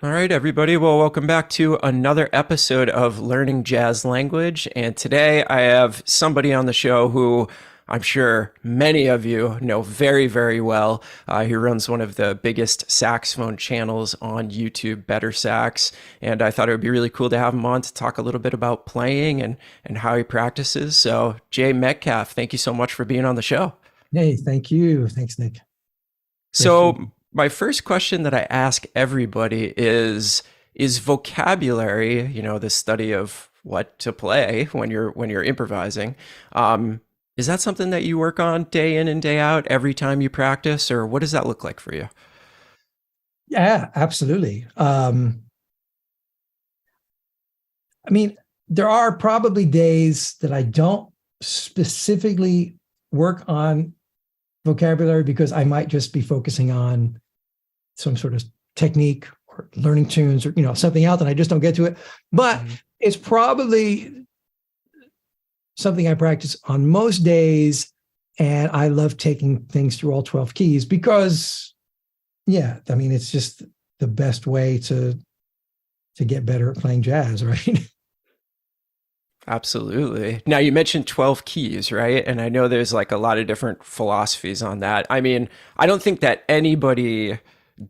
All right, everybody. Well, welcome back to another episode of Learning Jazz Language. And today I have somebody on the show who I'm sure many of you know very, very well. He runs one of the biggest saxophone channels on YouTube, BetterSax. And I thought it would be really cool to have him on to talk a little bit about playing and how he practices. So, Jay Metcalf, thank you so much for being on the show. Hey, thank you. Thanks, Nick. Great to So, my first question that I ask everybody is vocabulary, the study of what to play when you're improvising. Is that something that you work on day in and day out every time you practice, or what does that look like for you? Yeah, absolutely. I mean, there are probably days that I don't specifically work on vocabulary because I might just be focusing on some sort of technique or learning tunes or something else and I just don't get to it. But Mhm. it's probably something I practice on most days. And I love taking things through all 12 keys because yeah, I mean, it's just the best way to get better at playing jazz, right? Absolutely. Now, you mentioned 12 keys, right? And I know there's like a lot of different philosophies on that. I mean, I don't think that anybody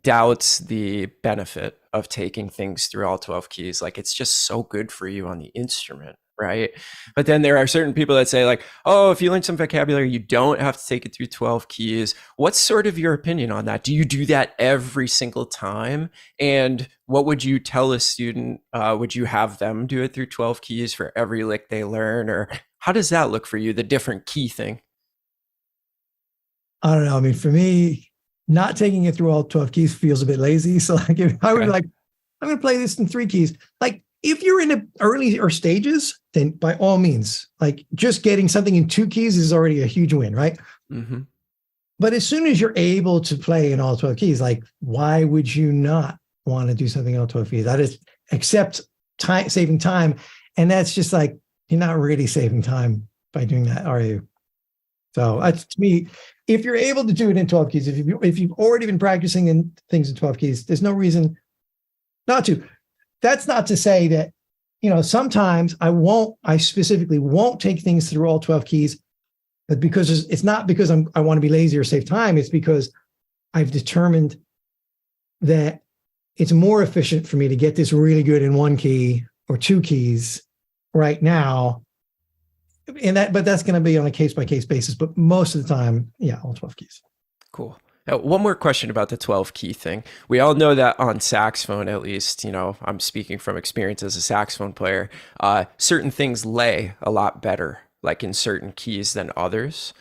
doubts the benefit of taking things through all 12 keys. Like, it's just so good for you on the instrument, right? But then there are certain people that say, like, oh, if you learn some vocabulary, you don't have to take it through 12 keys. What's sort of your opinion on that? Do you do that every single time? And what would you tell a student? Would you have them do it through 12 keys for every lick they learn? Or how does that look for you, the different key thing? I don't know. I mean, for me, not taking it through all 12 keys feels a bit lazy. So like if I would be Okay. like, I'm going to play this in three keys. Like if you're in the earlier stages, then by all means, like just getting something in two keys is already a huge win, right? Hmm. But as soon as you're able to play in all 12 keys, like why would you not want to do something in all 12 keys? That is except time saving time. And that's just like, you're not really saving time by doing that, are you? So that's to me, if you're able to do it in 12 keys, if you've already been practicing in things in 12 keys, there's no reason not to. That's not to say that, sometimes I specifically won't take things through all 12 keys, but because it's not because I want to be lazy or save time. It's because I've determined that it's more efficient for me to get this really good in one key or two keys right now. But that's going to be on a case by case basis. But most of the time, yeah, all 12 keys. Cool. One more question about the 12 key thing. We all know that on saxophone, at least, I'm speaking from experience as a saxophone player, certain things lay a lot better, like in certain keys than others.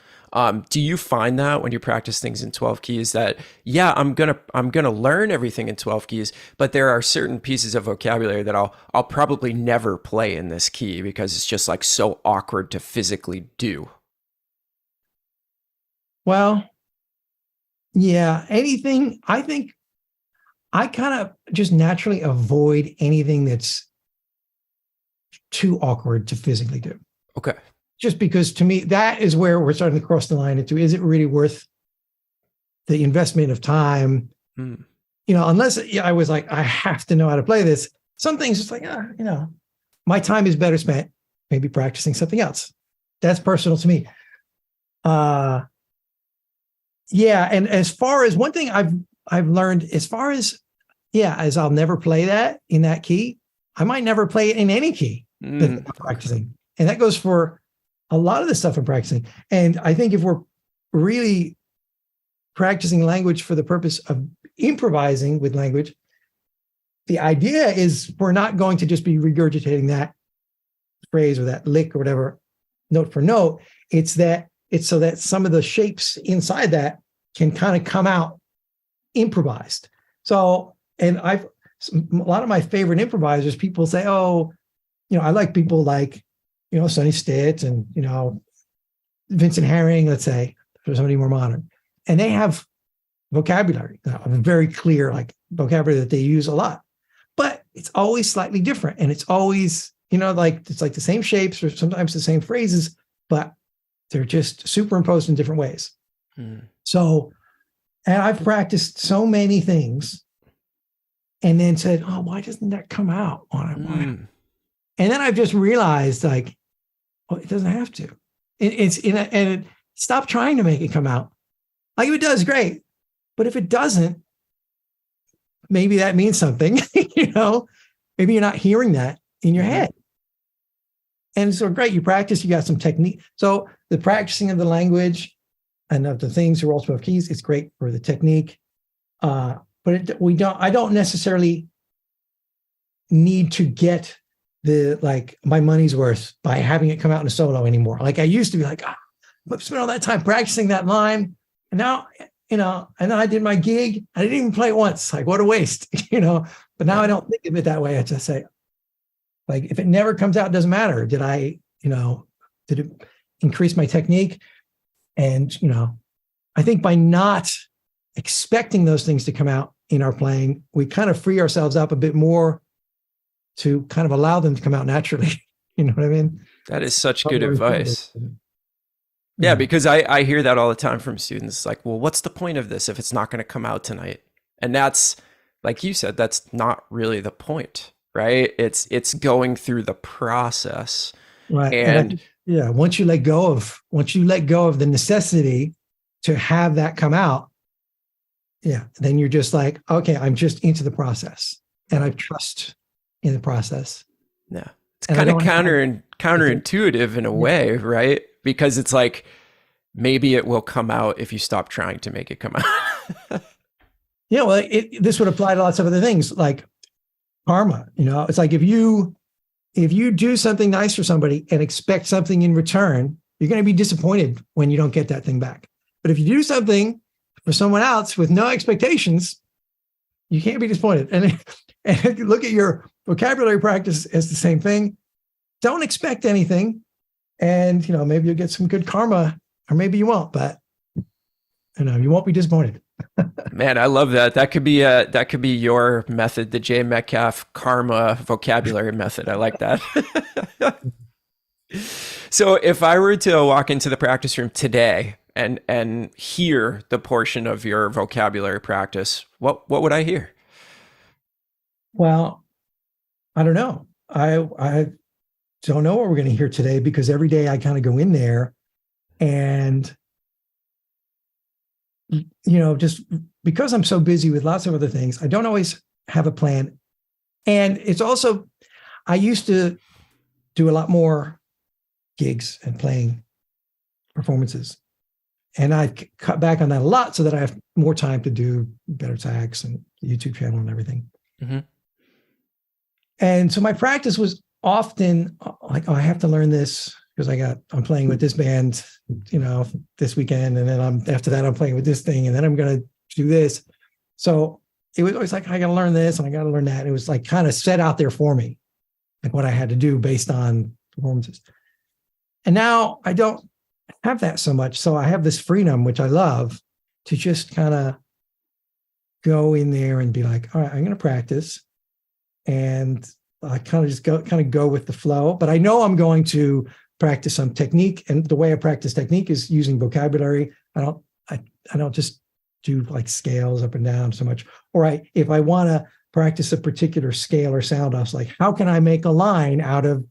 Do you find that when you practice things in 12 keys that, yeah, I'm gonna learn everything in 12 keys, but there are certain pieces of vocabulary that I'll probably never play in this key because it's just like so awkward to physically do. Well, yeah, anything, I think I kind of just naturally avoid anything that's too awkward to physically do. Okay. Just because to me, that is where we're starting to cross the line into is it really worth the investment of time? Hmm. Unless I was like, I have to know how to play this. Some things just like, my time is better spent maybe practicing something else. That's personal to me. Uh, yeah. And as far as one thing I've learned, as far as, yeah, as I'll never play that in that key, I might never play it in any key that I'm Okay. practicing. And that goes for a lot of the stuff I'm practicing. And I think if we're really practicing language for the purpose of improvising with language, the idea is we're not going to just be regurgitating that phrase or that lick or whatever note for note. It's so that some of the shapes inside that can kind of come out improvised. So, and a lot of my favorite improvisers, people say, oh, I like people like, Sonny Stitt and, Vincent Herring, let's say, for somebody more modern. And they have vocabulary, very clear, like vocabulary that they use a lot, but it's always slightly different. And it's always, like, it's like the same shapes or sometimes the same phrases, but they're just superimposed in different ways. Hmm. So, and I've practiced so many things. and then said, oh, why doesn't that come out? Mm. And then I've just realized, like, oh, it doesn't have to. Stop trying to make it come out. Like, if it does, great. But if it doesn't, maybe that means something, maybe you're not hearing that in your head. And so great, you practice, you got some technique. So the practicing of the language and of the things, the roll 12 keys, it's great for the technique. But I don't necessarily need to get my money's worth by having it come out in a solo anymore. Like, I used to be like, I've spent all that time practicing that line. And now, and then I did my gig. I didn't even play it once. Like, what a waste, but now I don't think of it that way. I just say, like, if it never comes out, it doesn't matter. Did it increase my technique? And, I think by not expecting those things to come out in our playing, we kind of free ourselves up a bit more to kind of allow them to come out naturally. You know what I mean? That is such good advice. Yeah, because I hear that all the time from students. Like, well, what's the point of this if it's not going to come out tonight? And that's, like you said, that's not really the point, right? It's going through the process. Right. And once you let go of the necessity to have that come out, then you're just like, okay, I'm just into the process and I trust in the process. Yeah. It's kind of counterintuitive in a way, right? Because it's like, maybe it will come out if you stop trying to make it come out. Well, this would apply to lots of other things like karma. It's like, if you do something nice for somebody and expect something in return, you're going to be disappointed when you don't get that thing back. But if you do something for someone else with no expectations, you can't be disappointed. And look at your vocabulary practice as the same thing. Don't expect anything. And, maybe you'll get some good karma, or maybe you won't, but, you won't be disappointed. Man, I love that. That could be your method, the J. Metcalf karma vocabulary method. I like that. So if I were to walk into the practice room today and hear the portion of your vocabulary practice, what would I hear? Well, I don't know. I don't know what we're going to hear today, because every day I kind of go in there and, just because I'm so busy with lots of other things, I don't always have a plan. And it's also, I used to do a lot more gigs and playing performances. And I've cut back on that a lot so that I have more time to do BetterSax and the YouTube channel and everything. Mm-hmm. And so my practice was often like, I have to learn this because I'm playing with this band, this weekend. And then after that, I'm playing with this thing. And then I'm going to do this. So it was always like, I got to learn this and I got to learn that. It was like kind of set out there for me, like what I had to do based on performances. And now I don't have that so much. So I have this freedom, which I love, to just kind of go in there and be like, all right, I'm going to practice. And I kind of go with the flow, but I know I'm going to practice some technique. And the way I practice technique is using vocabulary. I don't just do like scales up and down so much. Or if I want to practice a particular scale or sound, I was like, how can I make a line out of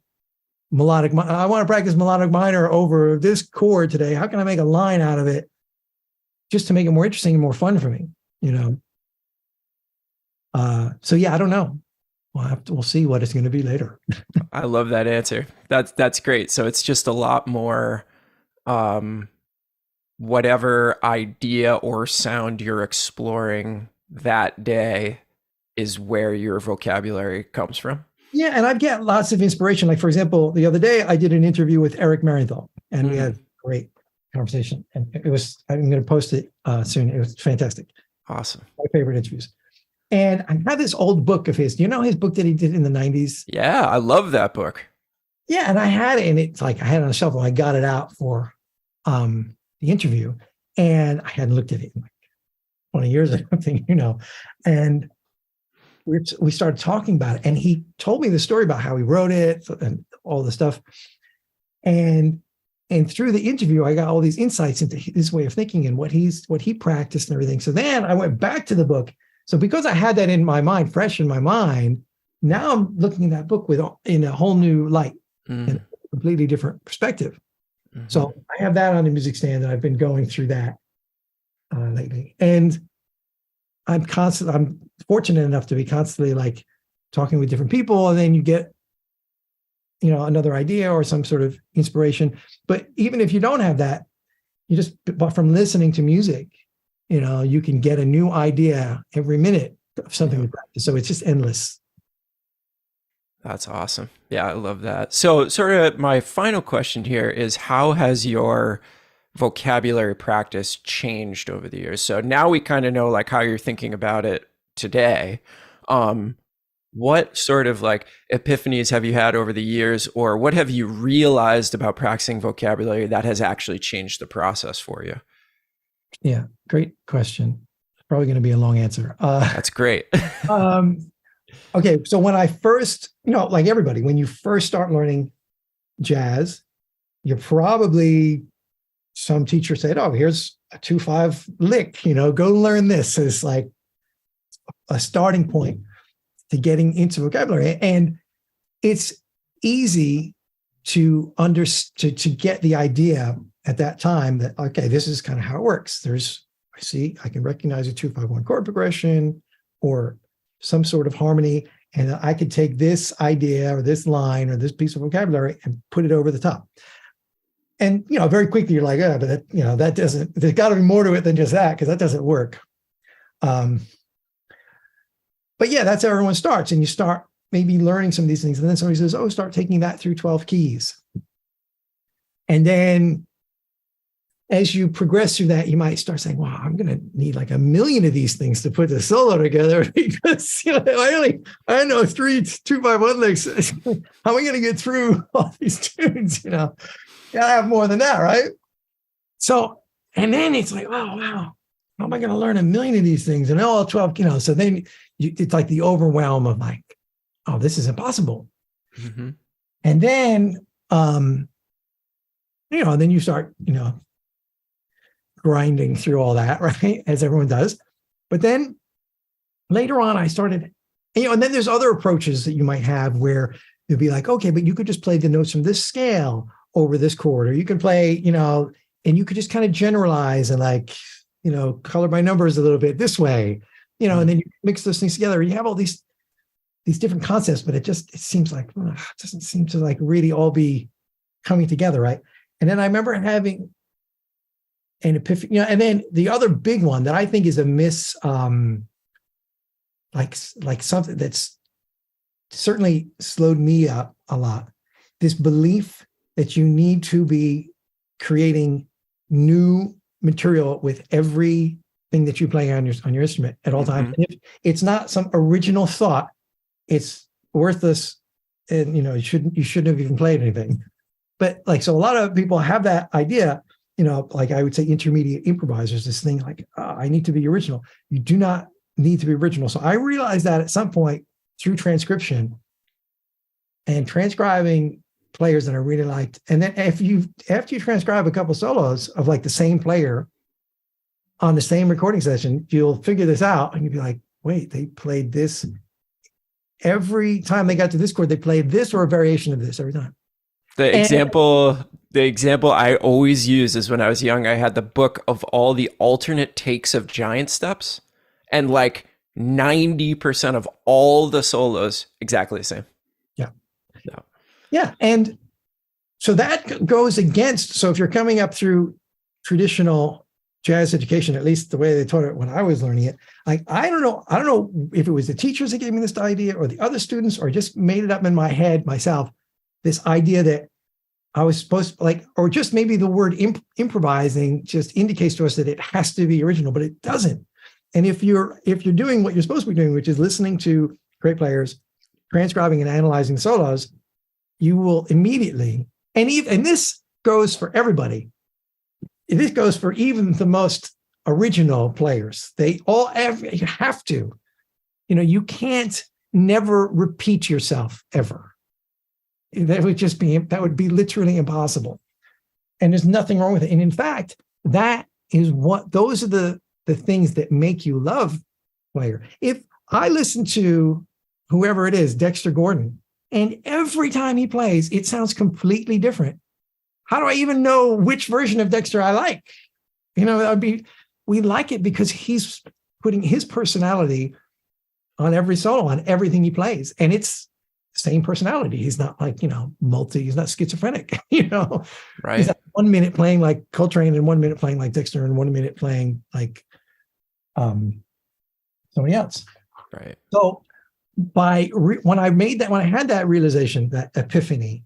melodic? I want to practice melodic minor over this chord today. How can I make a line out of it just to make it more interesting and more fun for me? So I don't know. We'll see what it's going to be later. I love that answer. That's great. So it's just a lot more, whatever idea or sound you're exploring that day is where your vocabulary comes from. Yeah, and I get lots of inspiration. Like, for example, the other day I did an interview with Eric Marienthal, and we had a great conversation. And I'm going to post it soon. It was fantastic. Awesome. My favorite interviews. And I have this old book of his. Do you know his book that he did in the 90s? Yeah, I love that book. Yeah, and I had it, and it's like I had it on a shelf, and I got it out for the interview, and I hadn't looked at it in like 20 years or something, And we started talking about it, and he told me the story about how he wrote it and all the stuff. And through the interview, I got all these insights into his way of thinking and what he practiced and everything. So then I went back to the book So because I had that in my mind, fresh in my mind, now I'm looking at that book in a whole new light and a completely different perspective. Mm-hmm. So I have that on the music stand, and I've been going through that lately. And I'm fortunate enough to be constantly like talking with different people, and then you get, another idea or some sort of inspiration. But even if you don't have that, but from listening to music, you can get a new idea every minute of something to practice. So it's just endless. That's awesome. Yeah, I love that. So sort of my final question here is, how has your vocabulary practice changed over the years? So now we kind of know like how you're thinking about it today. What sort of like epiphanies have you had over the years, or what have you realized about practicing vocabulary that has actually changed the process for you? Yeah, great question. It's probably going to be a long answer. That's great. Okay, so when I first, like everybody, when you first start learning jazz, you're probably, some teacher said, "Oh, here's a 2/5 lick, go learn this." It's like a starting point to getting into vocabulary. And it's easy to get the idea at that time that, okay, this is kind of how it works. I can recognize a 2/5/1 chord progression or some sort of harmony, and I could take this idea or this line or this piece of vocabulary and put it over the top. And, very quickly you're like, oh, but that doesn't, there's got to be more to it than just that, because that doesn't work. But yeah, that's how everyone starts. And you start maybe learning some of these things. And then somebody says, oh, start taking that through 12 keys. And then as you progress through that, you might start saying, wow, I'm going to need like 1,000,000 of these things to put the solo together, because I know 3 2/5/1 licks. How am I going to get through all these tunes? I have more than that, right? So, and then it's like, oh, wow, how am I going to learn 1,000,000 of these things? And all 12, so then it's like the overwhelm of like, oh, this is impossible. Mm-hmm. And then, then you start, grinding through all that, right? As everyone does. But then later on, I started, and then there's other approaches that you might have where you'll be like, okay, but you could just play the notes from this scale over this chord, or you can play, and you could just kind of generalize and like, color by numbers a little bit this way, and then you mix those things together. You have all these different concepts, but it seems like it doesn't seem to like really all be coming together, right? And then I remember having an epiphany, and then the other big one that I think is a miss, like something that's certainly slowed me up a lot. This belief that you need to be creating new material with everything that you play on your instrument at all times. And if it's not some original thought, it's worthless, and you shouldn't have even played anything. But so a lot of people have that idea. Like I would say intermediate improvisers, this thing like, I need to be original. You do not need to be original. So I realized that at some point through transcription and transcribing players that I really liked. And then after you transcribe a couple solos of like the same player on the same recording session, you'll figure this out and you'll be like, wait, they played this. Every time they got to this chord, they played this or a variation of this every time. The example I always use is when I was young, I had the book of all the alternate takes of giant steps, and like 90% of all the solos exactly the same. Yeah. And so that goes against, so if you're coming up through traditional jazz education, at least the way they taught it when I was learning it, like, I don't know if it was the teachers that gave me this idea or the other students, or just made it up in my head myself, this idea that I was supposed to or just maybe the word improvising just indicates to us that it has to be original, but it doesn't. And if you're doing what you're supposed to be doing, which is listening to great players, transcribing and analyzing solos, you will immediately, and this goes for everybody. This goes for even the most original players. You have to, you can't never repeat yourself ever. That would be literally impossible. And there's nothing wrong with it. And in fact, those are the things that make you love player. If I listen to whoever it is, Dexter Gordon, and every time he plays, it sounds completely different. How do I even know which version of Dexter I like? We like it because he's putting his personality on every solo, on everything he plays. And it's the same personality. He's not like, he's not schizophrenic, Right. He's not 1 minute playing like Coltrane and 1 minute playing like Dexter and 1 minute playing like somebody else. Right. So when I had that realization, that epiphany,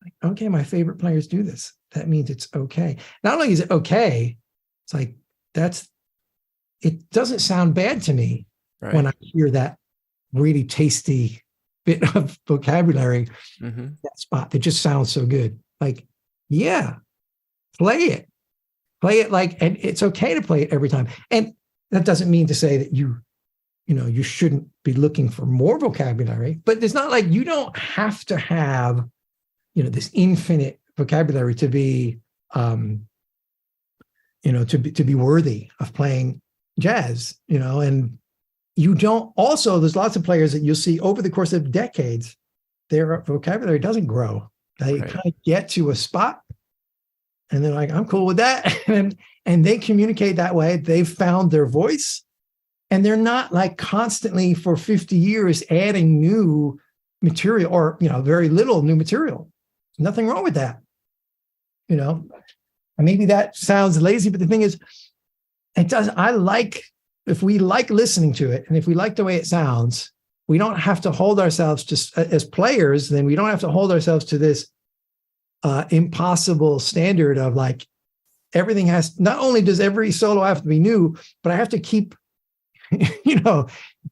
like, okay, my favorite players do this. That means it's okay. Not only is it okay, it's like it doesn't sound bad to me when I hear that really tasty bit of vocabulary, that spot that just sounds so good. Like, yeah, play it like, and it's okay to play it every time. And that doesn't mean to say that you shouldn't be looking for more vocabulary, but it's not like you don't have to have, this infinite vocabulary to be, to be worthy of playing jazz, and you don't also, there's lots of players that you'll see over the course of decades, their vocabulary doesn't grow. They kind of get to a spot and they're like, I'm cool with that. And they communicate that way. They've found their voice and they're not like constantly for 50 years adding new material or, very little new material. Nothing wrong with that. Maybe that sounds lazy, but the thing is, if we like listening to it and if we like the way it sounds, we don't have to hold ourselves just as players, then we don't have to hold ourselves to this impossible standard of like, everything not only does every solo have to be new, but I have to keep,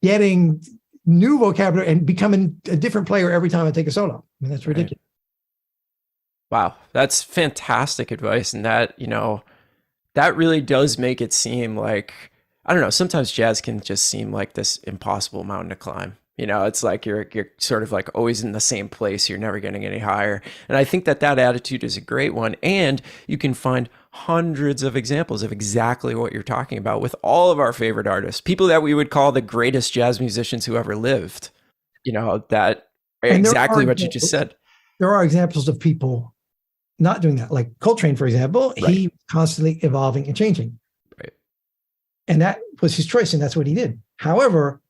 getting new vocabulary and becoming a different player every time I take a solo. I mean, that's ridiculous. Wow. That's fantastic advice. And that, that really does make it seem like, I don't know, sometimes jazz can just seem like this impossible mountain to climb. It's like you're sort of like always in the same place. You're never getting any higher. And I think that attitude is a great one. And you can find hundreds of examples of exactly what you're talking about with all of our favorite artists, people that we would call the greatest jazz musicians who ever lived. That exactly what you just said. There are examples of people not doing that. Like Coltrane, for example, he was constantly evolving and changing. Right. And that was his choice, and that's what he did. However,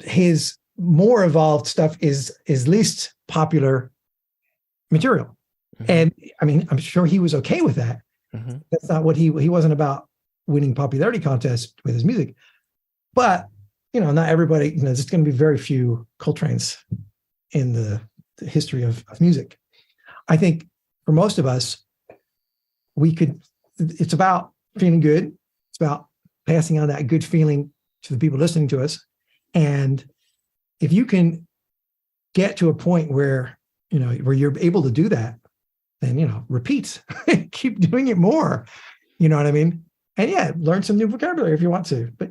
his more evolved stuff is least popular material. And I mean, I'm sure he was okay with that. That's not what he wasn't about winning popularity contests with his music. But, not everybody, there's going to be very few Coltranes in the history of music. I think for most of us, it's about feeling good. It's about passing on that good feeling to the people listening to us. And if you can get to a point where you're able to do that, then, repeat, keep doing it more. You know what I mean? And yeah, learn some new vocabulary if you want to, but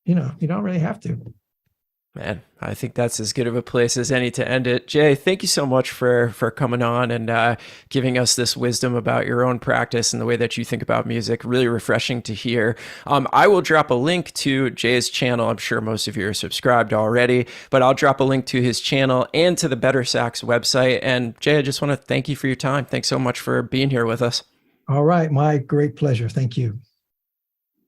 you don't really have to. Man, I think that's as good of a place as any to end it. Jay, thank you so much for coming on and giving us this wisdom about your own practice and the way that you think about music. Really refreshing to hear. I will drop a link to Jay's channel. I'm sure most of you are subscribed already, but I'll drop a link to his channel and to the BetterSax website. And Jay, I just want to thank you for your time. Thanks so much for being here with us. All right. My great pleasure. Thank you.